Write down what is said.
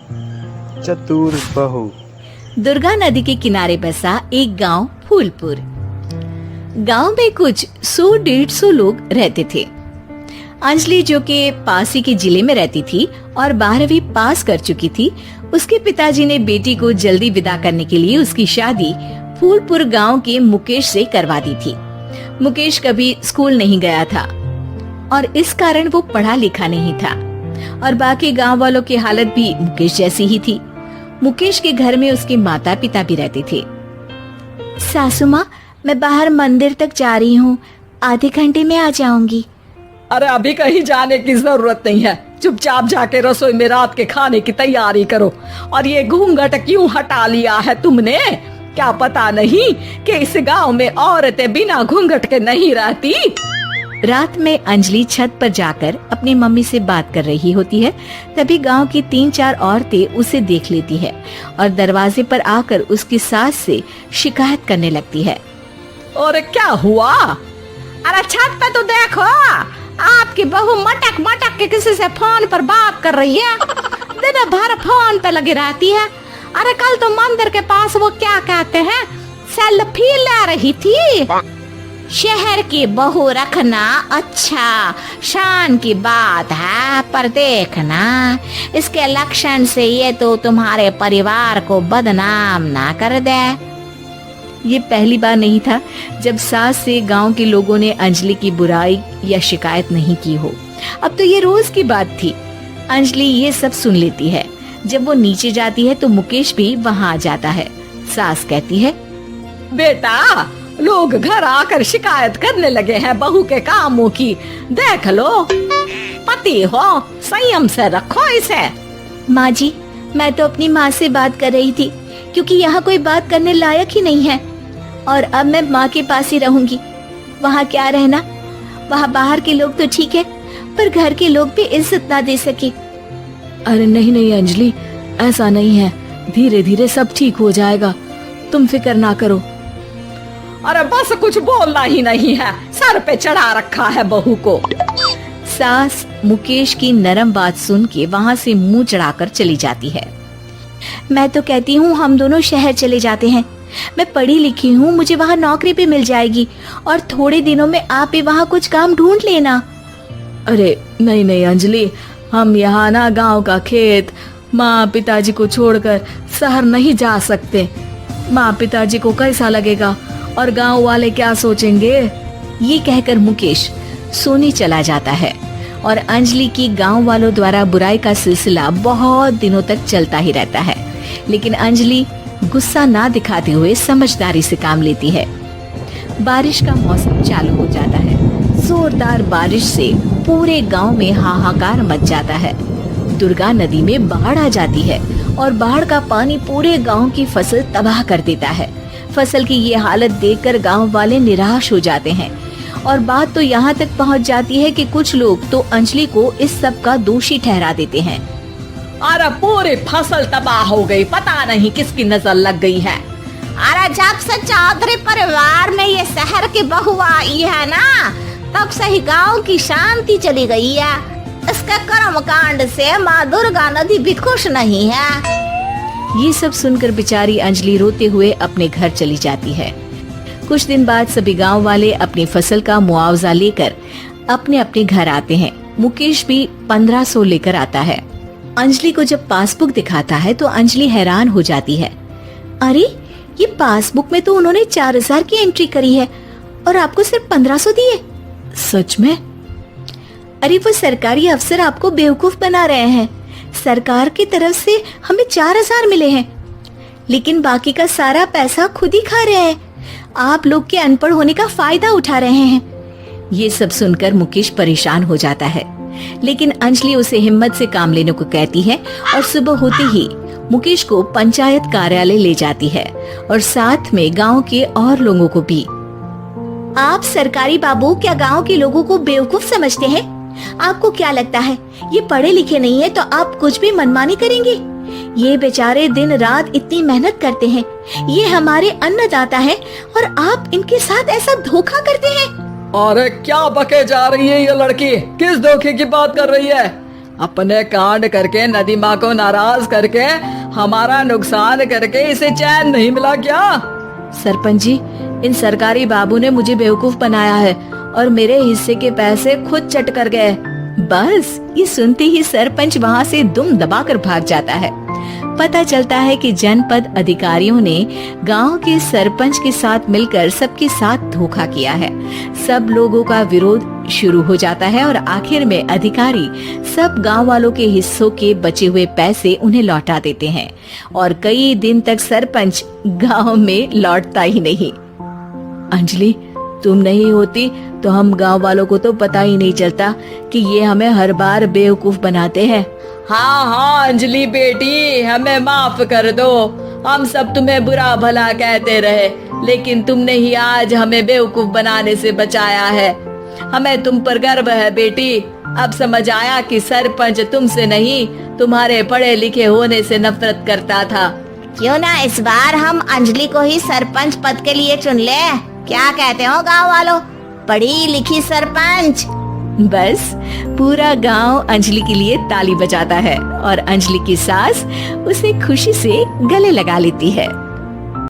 चतुर बहू। दुर्गा नदी के किनारे बसा एक गांव फूलपुर। गांव में कुछ 100-150 लोग रहते थे। अंजलि, जो कि पास ही के जिले में रहती थी और 12वीं पास कर चुकी थी, उसके पिताजी ने बेटी को जल्दी विदा करने के लिए उसकी शादी फूलपुर गांव के मुकेश से करवा दी थी। मुकेश कभी स्कूल नहीं गया था और इस कारण वो पढ़ा लिखा नहीं था और बाकी गांव वालों की हालत भी मुकेश जैसी ही थी। मुकेश के घर में उसके माता पिता भी रहते थे। सासू माँ, मैं बाहर मंदिर तक जा रही हूँ, आधे घंटे में आ जाऊंगी। अरे अभी कहीं जाने की जरूरत नहीं है, चुपचाप जाके रसोई में रात के खाने की तैयारी करो। और ये घूंघट क्यों हटा लिया है तुमने? क्या पता नहीं कि इस गांव में औरतें बिना घूंघट के नहीं रहती? रात में अंजलि छत पर जाकर अपनी मम्मी से बात कर रही होती है। तभी गांव की 3-4 औरतें उसे देख लेती है और दरवाजे पर आकर उसकी सास से शिकायत करने लगती है। और क्या हुआ? अरे छत पे तो देखो, आपकी बहू मटक मटक के किसी से फोन पर बात कर रही है, दिन भर फोन पे लगी रहती है। अरे कल तो मंदिर के पास वो क्या कहते हैं, सेल्फी ले रही थी। शहर की बहू रखना अच्छा शान की बात है, पर देखना इसके लक्षण से ये तो तुम्हारे परिवार को बदनाम ना कर दे। ये पहली बार नहीं था जब सास से गांव के लोगों ने अंजलि की बुराई या शिकायत नहीं की हो। अब तो ये रोज की बात थी। अंजलि ये सब सुन लेती है। जब वो नीचे जाती है तो मुकेश भी वहाँ आ जाता है। सास कहती है, बेटा, लोग घर आकर शिकायत करने लगे हैं बहू के कामों की, देख लो। पति हो, संयम से रखो इसे। माँ जी, मैं तो अपनी माँ से बात कर रही थी, क्योंकि यहाँ कोई बात करने लायक ही नहीं है और अब मैं माँ के पास ही रहूंगी। वहाँ क्या रहना, वहाँ बाहर के लोग तो ठीक है, पर घर के लोग भी इज्जत ना दे सके। अरे नहीं नहीं अंजलि, ऐसा नहीं है, धीरे धीरे सब ठीक हो जाएगा, तुम फिक्र ना करो। अरे बस कुछ बोलना ही नहीं है, सर पे चढ़ा रखा है बहू को। सास मुकेश की नरम बात सुन के वहाँ से मुंह चढ़ाकर चली जाती है। मैं तो कहती हूँ हम दोनों शहर चले जाते हैं। मैं पढ़ी लिखी हूँ, मुझे वहाँ नौकरी भी मिल जाएगी और थोड़े दिनों में आप भी वहाँ कुछ काम ढूंढ लेना। अरे नहीं नहीं अंजलि, हम यहाँ ना गांव का खेत, माँ पिताजी को छोड़कर शहर नहीं जा सकते। माँ पिताजी को कैसा लगेगा और गांव वाले क्या सोचेंगे? ये कहकर मुकेश सोने चला जाता है और अंजलि की गांव वालों द्वारा बुराई का सिलसिला बहुत दिनों तक चलता ही रहता है। लेकिन अंजलि गुस्सा ना दिखाते हुए समझदारी से काम लेती है। बारिश का मौसम चालू हो जाता है। जोरदार बारिश से पूरे गांव में हाहाकार मच जाता है। दुर्गा नदी में बाढ़ आ जाती है और बाढ़ का पानी पूरे गांव की फसल तबाह कर देता है। फसल की ये हालत देखकर गांव वाले निराश हो जाते हैं और बात तो यहाँ तक पहुँच जाती है कि कुछ लोग तो अंजलि को इस सब का दोषी ठहरा देते हैं। अरे पूरी फसल तबाह हो गई, पता नहीं किसकी नजर लग गई है। अरे जब से चौधरी परिवार में ये शहर की बहू आई है ना, तब से ही गांव की शांति चली गई है। इसके कर्म कांड से माँ दुर्गा नदी भी खुश नहीं है। ये सब सुनकर बेचारी अंजलि रोते हुए अपने घर चली जाती है। कुछ दिन बाद सभी गांव वाले अपनी फसल का मुआवजा लेकर अपने अपने घर आते हैं। मुकेश भी 1500 लेकर आता है। अंजलि को जब पासबुक दिखाता है तो अंजलि हैरान हो जाती है। अरे, ये पासबुक में तो उन्होंने 4000 की एंट्री करी है और आपको सिर्फ 1500 दिए। सच में? अरे वो सरकारी अफसर आपको बेवकूफ बना रहे हैं। सरकार की तरफ से हमें 4000 मिले हैं, लेकिन बाकी का सारा पैसा खुद ही खा रहे हैं। आप लोग के अनपढ़ होने का फायदा उठा रहे हैं। ये सब सुनकर मुकेश परेशान हो जाता है, लेकिन अंजलि उसे हिम्मत से काम लेने को कहती है और सुबह होते ही मुकेश को पंचायत कार्यालय ले जाती है और साथ में गांव के और लोगों को भी। आप सरकारी बाबू क्या गांव के लोगों को बेवकूफ समझते हैं? आपको क्या लगता है ये पढ़े लिखे नहीं है तो आप कुछ भी मनमानी करेंगे? ये बेचारे दिन रात इतनी मेहनत करते हैं, ये हमारे अन्नदाता है और आप इनके साथ ऐसा धोखा करते हैं। अरे क्या बके जा रही है ये लड़की, किस धोखे की बात कर रही है? अपने कांड करके नदी माँ को नाराज करके हमारा नुकसान करके इसे चैन नहीं मिला क्या? सरपंच जी, इन सरकारी बाबू ने मुझे बेवकूफ बनाया है और मेरे हिस्से के पैसे खुद चट कर गए। बस ये सुनते ही सरपंच वहाँ से दुम दबाकर भाग जाता है। पता चलता है कि जनपद अधिकारियों ने गांव के सरपंच के साथ मिलकर सबके साथ धोखा किया है। सब लोगों का विरोध शुरू हो जाता है और आखिर में अधिकारी सब गांव वालों के हिस्सों के बचे हुए पैसे उन्हें लौटा देते हैं और कई दिन तक सरपंच गांव में लौटता ही नहीं। अंजलि, तुम नहीं होती तो हम गांव वालों को तो पता ही नहीं चलता कि ये हमें हर बार बेवकूफ बनाते हैं। हाँ हाँ अंजलि बेटी, हमें माफ कर दो। हम सब तुम्हें बुरा भला कहते रहे, लेकिन तुमने ही आज हमें बेवकूफ बनाने से बचाया है। हमें तुम पर गर्व है बेटी। अब समझ आया कि सरपंच तुमसे नहीं, तुम्हारे पढ़े लिखे होने से नफरत करता था। क्यों ना इस बार हम अंजलि को ही सरपंच पद के लिए चुन ले? क्या कहते हो गांव वालों? पढ़ी लिखी सरपंच। बस पूरा गांव अंजलि के लिए ताली बजाता है और अंजलि की सास उसे खुशी से गले लगा लेती है।